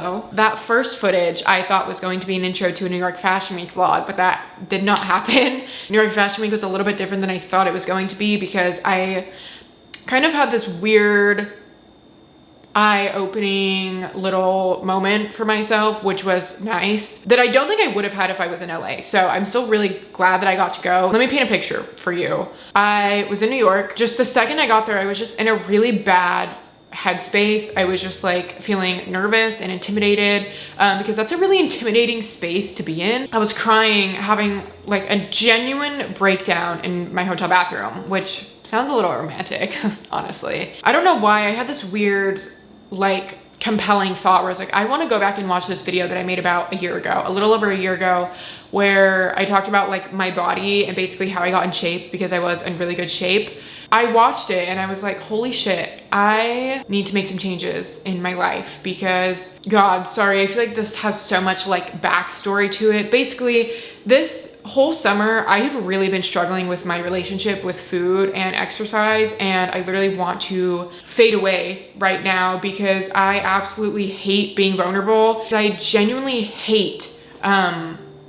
hello. That first footage I thought was going to be an intro to a New York Fashion Week vlog, but that did not happen. New York Fashion Week was a little bit different than I thought it was going to be because I kind of had this weird eye-opening little moment for myself, which was nice, that I don't think I would have had if I was in LA. So I'm still really glad that I got to go. Let me paint a picture for you. I was in New York. Just the second I got there, I was just in a really bad headspace. I was just like feeling nervous and intimidated because that's a really intimidating space to be in. I was crying, having like a genuine breakdown in my hotel bathroom, which sounds a little romantic, honestly. I don't know why I had this weird, like, compelling thought where I was like, I want to go back and watch this video that I made about a year ago, a little over a year ago, where I talked about like my body and basically how I got in shape because I was in really good shape. I watched it and I was like, holy shit, I need to make some changes in my life because, God, sorry, I feel like this has so much like backstory to it. Basically, this whole summer, I have really been struggling with my relationship with food and exercise, and I literally want to fade away right now because I absolutely hate being vulnerable. I genuinely hate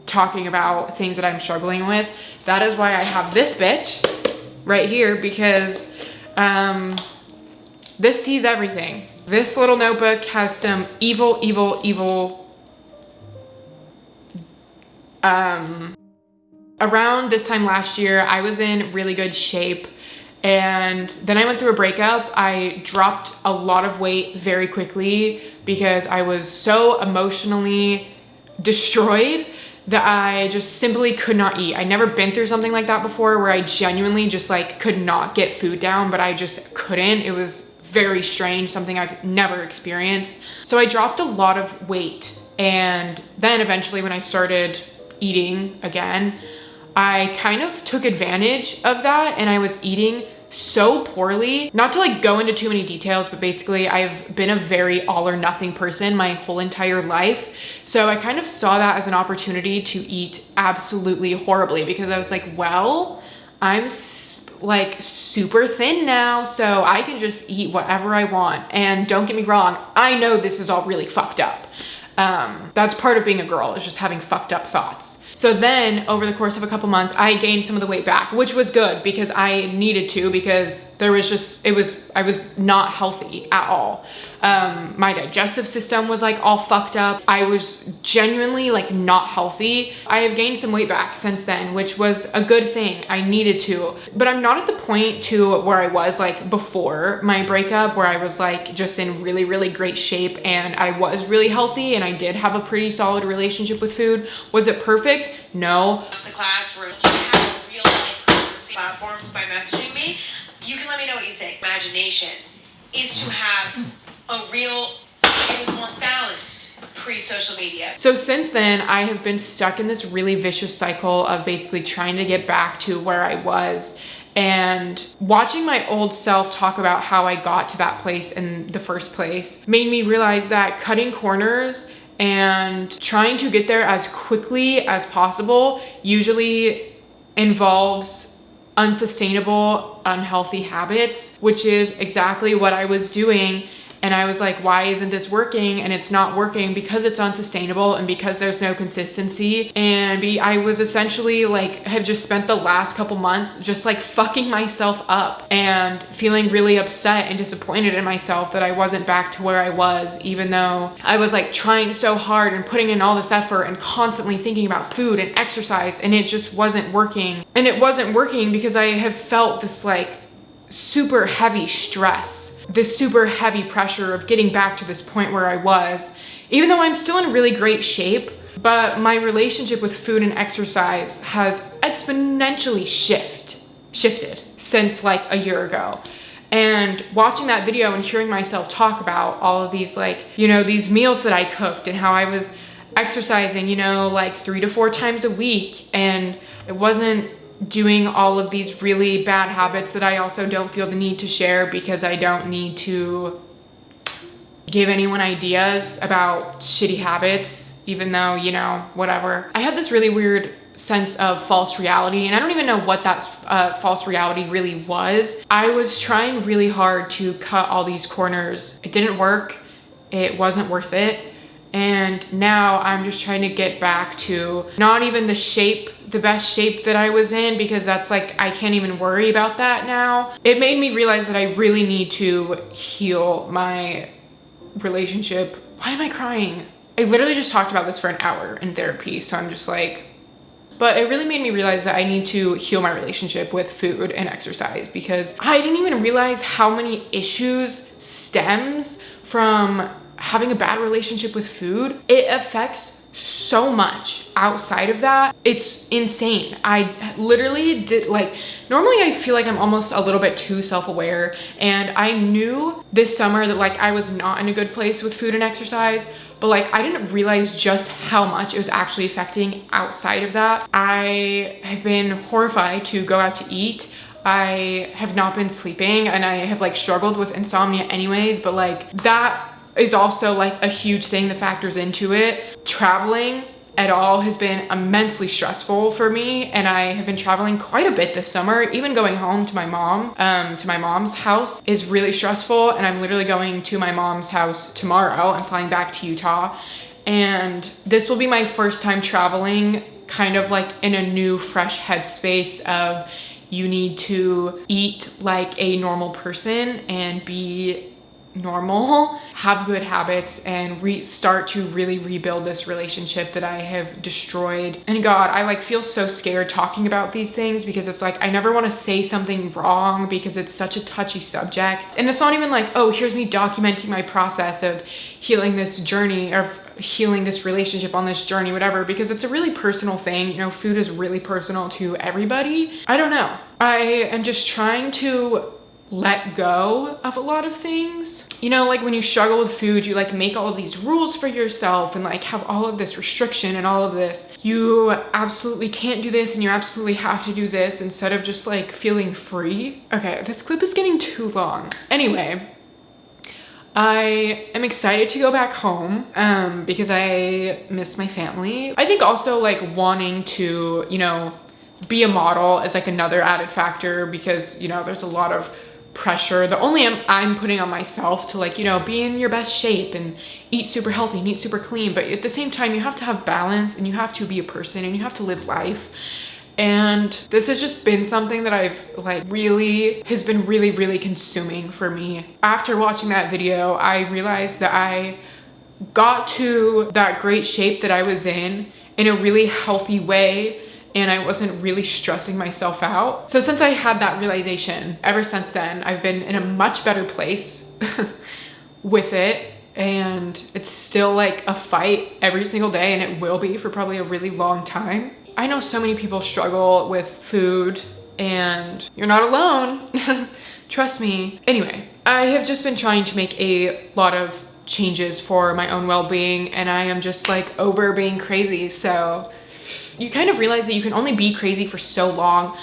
talking about things that I'm struggling with. That is why I have this bitch right here, because this sees everything. This little notebook has some evil around this time last year, I was in really good shape, and then I went through a breakup. I dropped a lot of weight very quickly because I was so emotionally destroyed that I just simply could not eat. I'd never been through something like that before where I genuinely just like could not get food down, but I just couldn't. It was very strange, something I've never experienced. So I dropped a lot of weight, and then eventually when I started eating again, I kind of took advantage of that, and I was eating so poorly. Not to like go into too many details, but basically I've been a very all or nothing person my whole entire life. So I kind of saw that as an opportunity to eat absolutely horribly because I was like, well, I'm like super thin now, so I can just eat whatever I want. And don't get me wrong, I know this is all really fucked up. That's part of being a girl, is just having fucked up thoughts. So then over the course of a couple months, I gained some of the weight back, which was good because I needed to, because there was just, I was not healthy at all. My digestive system was like all fucked up. I was genuinely like not healthy. I have gained some weight back since then, which was a good thing. I needed to, but I'm not at the point to where I was like before my breakup, where I was like just in really great shape and I was really healthy and I did have a pretty solid relationship with food. Was it perfect? No. The classroom, you have real life platforms by messaging me. You can let me know what you think. Imagination is to have a real, it was more balanced pre-social media. So since then, I have been stuck in this really vicious cycle of basically trying to get back to where I was. And watching my old self talk about how I got to that place in the first place made me realize that cutting corners and trying to get there as quickly as possible usually involves unsustainable, unhealthy habits, which is exactly what I was doing. And I was like, why isn't this working? And it's not working because it's unsustainable and because there's no consistency. And I was essentially like, have just spent the last couple months just like fucking myself up and feeling really upset and disappointed in myself that I wasn't back to where I was, even though I was like trying so hard and putting in all this effort and constantly thinking about food and exercise, and it just wasn't working. And it wasn't working because I have felt this like super heavy stress, this super heavy pressure of getting back to this point where I was, even though I'm still in really great shape. But my relationship with food and exercise has exponentially shifted since like a year ago. And watching that video and hearing myself talk about all of these, like, you know, these meals that I cooked and how I was exercising, you know, like 3 to 4 times a week, and it wasn't doing all of these really bad habits that I also don't feel the need to share because I don't need to give anyone ideas about shitty habits, even though, you know, whatever. I had this really weird sense of false reality, and I don't even know what that false reality really was. I was trying really hard to cut all these corners. It didn't work. It wasn't worth it. And now I'm just trying to get back to not even the best shape that I was in, because that's like, I can't even worry about that now. It made me realize that I really need to heal my relationship. Why am I crying? I literally just talked about this for an hour in therapy, so I'm just like, but it really made me realize that I need to heal my relationship with food and exercise, because I didn't even realize how many issues stems from having a bad relationship with food. It affects so much outside of that. It's insane. I literally did, like, normally I feel like I'm almost a little bit too self-aware, and I knew this summer that like I was not in a good place with food and exercise, but like I didn't realize just how much it was actually affecting outside of that. I have been horrified to go out to eat. I have not been sleeping, and I have like struggled with insomnia anyways, but like that is also like a huge thing that factors into it. Traveling at all has been immensely stressful for me, and I have been traveling quite a bit this summer. Even going home to my mom's house is really stressful, and I'm literally going to my mom's house tomorrow. I'm flying back to Utah, and this will be my first time traveling kind of like in a new fresh headspace of, you need to eat like a normal person and be normal, have good habits, and start to really rebuild this relationship that I have destroyed. And God, I like feel so scared talking about these things, because it's like I never want to say something wrong because it's such a touchy subject. And it's not even like, oh, here's me documenting my process of healing this journey, of healing this relationship on this journey, whatever, because it's a really personal thing. You know, food is really personal to everybody. I don't know. I am just trying to let go of a lot of things. You know, like when you struggle with food, you like make all of these rules for yourself and like have all of this restriction and all of this. You absolutely can't do this and you absolutely have to do this, instead of just like feeling free. Okay, this clip is getting too long. Anyway, I am excited to go back home because I miss my family. I think also like wanting to, you know, be a model is like another added factor, because, you know, there's a lot of pressure that only I'm putting on myself to like, you know, be in your best shape and eat super healthy and eat super clean. But at the same time, you have to have balance, and you have to be a person, and you have to live life. And this has just been something that I've like has been really consuming for me. After watching that video, I realized that I got to that great shape that I was in a really healthy way, and I wasn't really stressing myself out. So since I had that realization, ever since then, I've been in a much better place with it. And it's still like a fight every single day, and it will be for probably a really long time. I know so many people struggle with food, and you're not alone. Trust me. Anyway, I have just been trying to make a lot of changes for my own well-being, and I am just like over being crazy. So you kind of realize that you can only be crazy for so long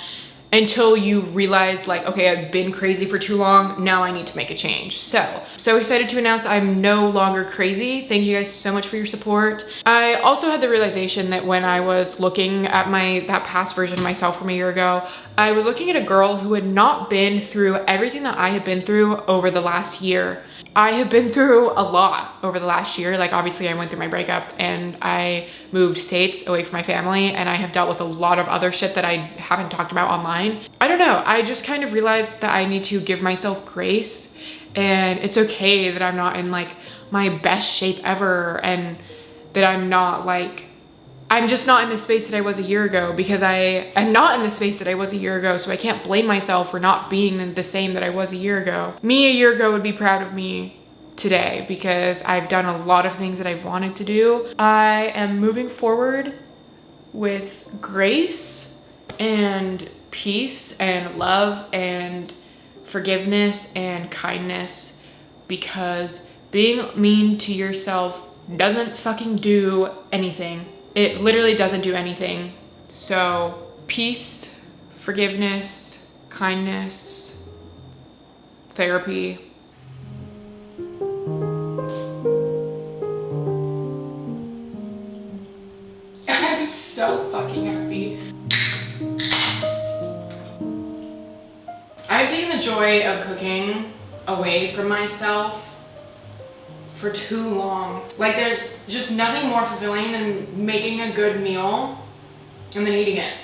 until you realize like, okay, I've been crazy for too long. Now I need to make a change. So excited to announce I'm no longer crazy. Thank you guys so much for your support. I also had the realization that when I was looking at that past version of myself from a year ago, I was looking at a girl who had not been through everything that I had been through over the last year. I have been through a lot over the last year. Like obviously I went through my breakup, and I moved states away from my family, and I have dealt with a lot of other shit that I haven't talked about online. I don't know. I just kind of realized that I need to give myself grace, and it's okay that I'm not in like my best shape ever, and that I'm just not in the space that I was a year ago, because I am not in the space that I was a year ago, so I can't blame myself for not being the same that I was a year ago. Me a year ago would be proud of me today, because I've done a lot of things that I've wanted to do. I am moving forward with grace and peace and love and forgiveness and kindness, because being mean to yourself doesn't fucking do anything. It literally doesn't do anything. So peace, forgiveness, kindness, therapy. I'm so fucking happy. I've taken the joy of cooking away from myself for too long. Like there's just nothing more fulfilling than making a good meal and then eating it.